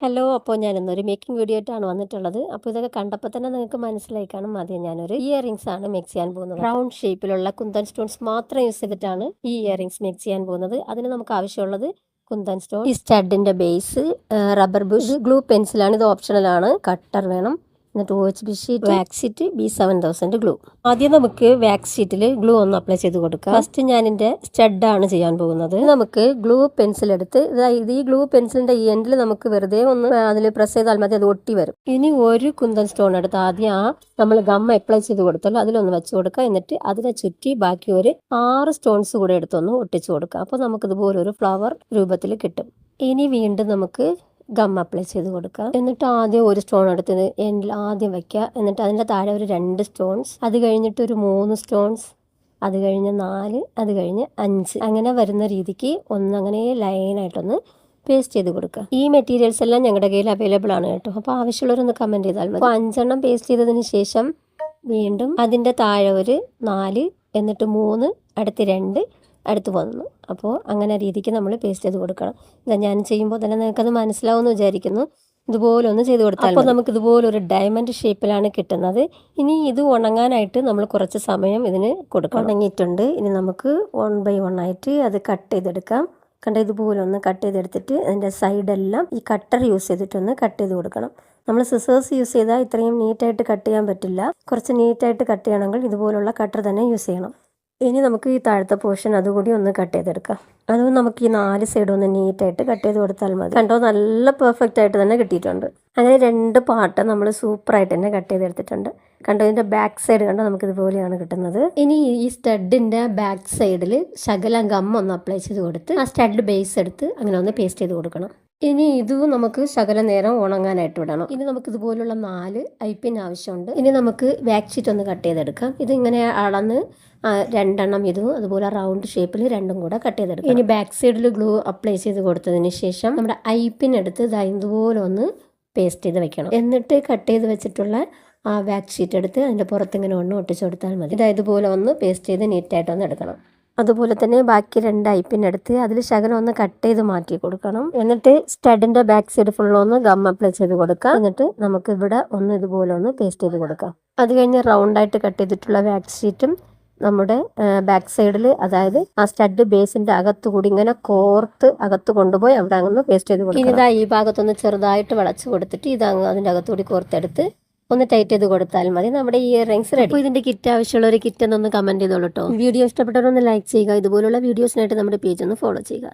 Hello, അപ്പോൾ ഞാനിന്നൊരു making video ആയിട്ടാണ് വന്നിട്ടുള്ളത്. അപ്പോൾ ഇതൊക്കെ കണ്ടപ്പോൾ തന്നെ നിങ്ങൾക്ക് മനസ്സിലായി കാണും. ആദ്യം ഞാനൊരു ഇയറിങ്സ് ആണ് മേക്ക് ചെയ്യാൻ പോകുന്നത്. റൗണ്ട് ഷേപ്പിലുള്ള കുന്തൻ സ്റ്റോൺസ് മാത്രം യൂസ് ചെയ്തിട്ടാണ് ഈ ഇയറിങ്സ് മേക്ക് ചെയ്യാൻ പോകുന്നത്. അതിന് നമുക്ക് ആവശ്യമുള്ളത് കുന്തൻ സ്റ്റോൺ, ഈ സ്റ്റഡിന്റെ ബേസ്, റബ്ബർ ബുഷ്, ഗ്ലൂ പെൻസിലാണ്. ഇത് ഓപ്ഷണലാണ്. കട്ടർ വേണം, എന്നിട്ട് OHB sheet, wax sheet, B7000 glue. ആദ്യം നമുക്ക് വാക്സ് ഷീറ്റിൽ ഗ്ലൂ ഒന്ന് അപ്ലൈ ചെയ്ത് കൊടുക്കാം. ഫസ്റ്റ് ഞാൻ ഇതിന്റെ സ്റ്റഡാണ് ചെയ്യാൻ പോകുന്നത്. നമുക്ക് ഗ്ലൂ പെൻസിൽ എടുത്ത് ഈ ഗ്ലൂ പെൻസിലിന്റെ ഈ എൻഡിൽ നമുക്ക് വെറുതെ ഒന്ന് അതിൽ പ്രസ് ചെയ്താൽ മതി, അത് ഒട്ടി വരും. ഇനി ഒരു കുന്തൻ സ്റ്റോൺ എടുത്ത് ആദ്യം നമ്മൾ ഗം അപ്ലൈ ചെയ്ത് കൊടുത്തല്ലോ അതിലൊന്ന് വെച്ച് കൊടുക്കുക. എന്നിട്ട് അതിനെ ചുറ്റി ബാക്കി ഒരു 6 സ്റ്റോൺസ് കൂടെ എടുത്തൊന്ന് ഒട്ടിച്ചു കൊടുക്കുക. അപ്പോൾ നമുക്കിതുപോലെ ഒരു ഫ്ലവർ രൂപത്തിൽ കിട്ടും. ഇനി വീണ്ടും നമുക്ക് ഗം അപ്ലൈ ചെയ്ത് കൊടുക്കാം. എന്നിട്ട് ആദ്യം ഒരു സ്റ്റോൺ എടുത്തത് എൻഡിൽ ആദ്യം വെക്കുക. എന്നിട്ട് അതിൻ്റെ താഴെ ഒരു 2 സ്റ്റോൺസ്, അത് കഴിഞ്ഞിട്ട് ഒരു 3 സ്റ്റോൺസ്, അത് കഴിഞ്ഞ് 4, അത് കഴിഞ്ഞ് 5, അങ്ങനെ വരുന്ന രീതിക്ക് അങ്ങനെ ലൈനായിട്ടൊന്ന് പേസ്റ്റ് ചെയ്ത് കൊടുക്കുക. ഈ മെറ്റീരിയൽസ് എല്ലാം ഞങ്ങളുടെ കയ്യിൽ അവൈലബിൾ ആണ് കേട്ടോ. അപ്പോൾ ആവശ്യമുള്ളവരൊന്ന് കമൻറ്റ് ചെയ്താൽ മതി. അപ്പോൾ 5 എണ്ണം പേസ്റ്റ് ചെയ്തതിന് ശേഷം വീണ്ടും അതിൻ്റെ താഴെ ഒരു 4, എന്നിട്ട് 3, അടുത്ത് 2, അടുത്ത് 1. അപ്പോൾ അങ്ങനെ രീതിക്ക് നമ്മൾ പേസ്റ്റ് ചെയ്ത് കൊടുക്കണം. ഞാൻ ചെയ്യുമ്പോൾ തന്നെ നിങ്ങൾക്കത് മനസ്സിലാവുമെന്ന് വിചാരിക്കുന്നു. ഇതുപോലെ ഒന്ന് ചെയ്ത് കൊടുത്താൽ അപ്പോൾ നമുക്ക് ഇതുപോലെ ഒരു ഡയമണ്ട് ഷേപ്പിലാണ് കിട്ടുന്നത്. ഇനി ഇത് ഉണങ്ങാനായിട്ട് നമ്മൾ കുറച്ച് സമയം ഇതിന് കൊടുക്കണം. ഉണങ്ങിയിട്ടുണ്ട്. ഇനി നമുക്ക് 1 by 1 ആയിട്ട് അത് കട്ട് ചെയ്തെടുക്കാം. ഇതുപോലെ ഒന്ന് കട്ട് ചെയ്തെടുത്തിട്ട് അതിൻ്റെ സൈഡെല്ലാം ഈ കട്ടർ യൂസ് ചെയ്തിട്ടൊന്ന് കട്ട് ചെയ്ത് കൊടുക്കണം. നമ്മൾ സിസേഴ്സ് യൂസ് ചെയ്താൽ ഇത്രയും നീറ്റായിട്ട് കട്ട് ചെയ്യാൻ പറ്റില്ല. കുറച്ച് നീറ്റായിട്ട് കട്ട് ചെയ്യണമെങ്കിൽ ഇതുപോലുള്ള കട്ടർ തന്നെ യൂസ് ചെയ്യണം. ഇനി നമുക്ക് ഈ താഴത്തെ പോർഷൻ അതുകൂടി ഒന്ന് കട്ട് ചെയ്തെടുക്കാം. അത് നമുക്ക് ഈ 4 സൈഡും ഒന്ന് നീറ്റായിട്ട് കട്ട് ചെയ്ത് കൊടുത്താൽ മതി. കണ്ടോ, നല്ല പെർഫെക്റ്റ് ആയിട്ട് തന്നെ കിട്ടിയിട്ടുണ്ട്. അങ്ങനെ 2 പാർട്ട് നമ്മൾ സൂപ്പറായിട്ട് തന്നെ കട്ട് ചെയ്തെടുത്തിട്ടുണ്ട്. കണ്ടോ, ഇതിൻ്റെ ബാക്ക് സൈഡ് കണ്ടോ, നമുക്ക് ഇതുപോലെയാണ് കിട്ടുന്നത്. ഇനി ഈ സ്റ്റഡിൻ്റെ ബാക്ക് സൈഡിൽ ശകലം ഗം ഒന്ന് അപ്ലൈ ചെയ്ത് കൊടുത്ത് ആ സ്റ്റഡ് ബേസ് എടുത്ത് അങ്ങനെ ഒന്ന് പേസ്റ്റ് ചെയ്ത് കൊടുക്കണം. ഇനി ഇതും നമുക്ക് ശകല നേരം ഉണങ്ങാനായിട്ട് വിടണം. ഇനി നമുക്ക് ഇതുപോലുള്ള 4 ഐപ്പിൻ ആവശ്യമുണ്ട്. ഇനി നമുക്ക് വാക്സ് ഷീറ്റ് ഒന്ന് കട്ട് ചെയ്തെടുക്കാം. ഇതിങ്ങനെ അളന്ന് 2 എണ്ണം ഇതും അതുപോലെ റൗണ്ട് ഷേപ്പിൽ 2ഉം കൂടെ കട്ട് ചെയ്തെടുക്കാം. ഇനി ബാക്ക് സൈഡിൽ ഗ്ലൂ അപ്ലൈ ചെയ്ത് കൊടുത്തതിന് ശേഷം നമ്മുടെ ഐപ്പിൻ എടുത്ത് ഇതുപോലെ ഒന്ന് പേസ്റ്റ് ചെയ്ത് വെക്കണം. എന്നിട്ട് കട്ട് ചെയ്ത് വെച്ചിട്ടുള്ള ആ വാക്സ് ഷീറ്റ് എടുത്ത് അതിൻ്റെ പുറത്തിങ്ങനെ ഒന്ന് ഒട്ടിച്ചു കൊടുത്താൽ മതി. ഇതുപോലെ ഒന്ന് പേസ്റ്റ് ചെയ്ത് നീറ്റായിട്ടൊന്ന് എടുക്കണം. അതുപോലെ തന്നെ ബാക്കി 2 ഐപ്പിൻ എടുത്ത് അതിൽ ശകലം ഒന്ന് കട്ട് ചെയ്ത് മാറ്റി കൊടുക്കണം. എന്നിട്ട് സ്റ്റഡിൻ്റെ ബാക്ക് സൈഡ് ഫുള്ളൊന്ന് ഗം അപ്ലൈ ചെയ്ത് കൊടുക്കാം. എന്നിട്ട് നമുക്ക് ഇവിടെ ഒന്ന് ഇതുപോലെ ഒന്ന് പേസ്റ്റ് ചെയ്ത് കൊടുക്കാം. അത് കഴിഞ്ഞ് റൗണ്ടായിട്ട് കട്ട് ചെയ്തിട്ടുള്ള വാക്സ് ഷീറ്റും നമ്മുടെ ബാക്ക് സൈഡിൽ, അതായത് ആ സ്റ്റഡ് ബേസിൻ്റെ അകത്തുകൂടി ഇങ്ങനെ കോർത്ത് അകത്ത് കൊണ്ടുപോയി അവിടെ അങ്ങ് പേസ്റ്റ് ചെയ്ത് കൊടുക്കാം. ഇനി ഈ ഭാഗത്തൊന്ന് ചെറുതായിട്ട് വളച്ച് കൊടുത്തിട്ട് അതിൻ്റെ അകത്തുകൂടി കോർത്തെടുത്ത് ഒന്ന് ടൈറ്റ് ചെയ്ത് കൊടുത്താൽ മതി. നമ്മുടെ ഇയറിങ്സ് റെഡി. അപ്പോൾ ഇതിന്റെ കിറ്റ് ആവശ്യമുള്ള ഒരു കിറ്റ് എന്നൊന്ന് കമന്റ് ചെയ്തോളൂ കേട്ടോ. വീഡിയോ ഇഷ്ടപ്പെട്ടവരൊന്ന് ലൈക്ക് ചെയ്യുക. ഇതുപോലുള്ള വീഡിയോസിനായിട്ട് നമ്മുടെ പേജ് ഒന്ന് ഫോളോ ചെയ്യുക.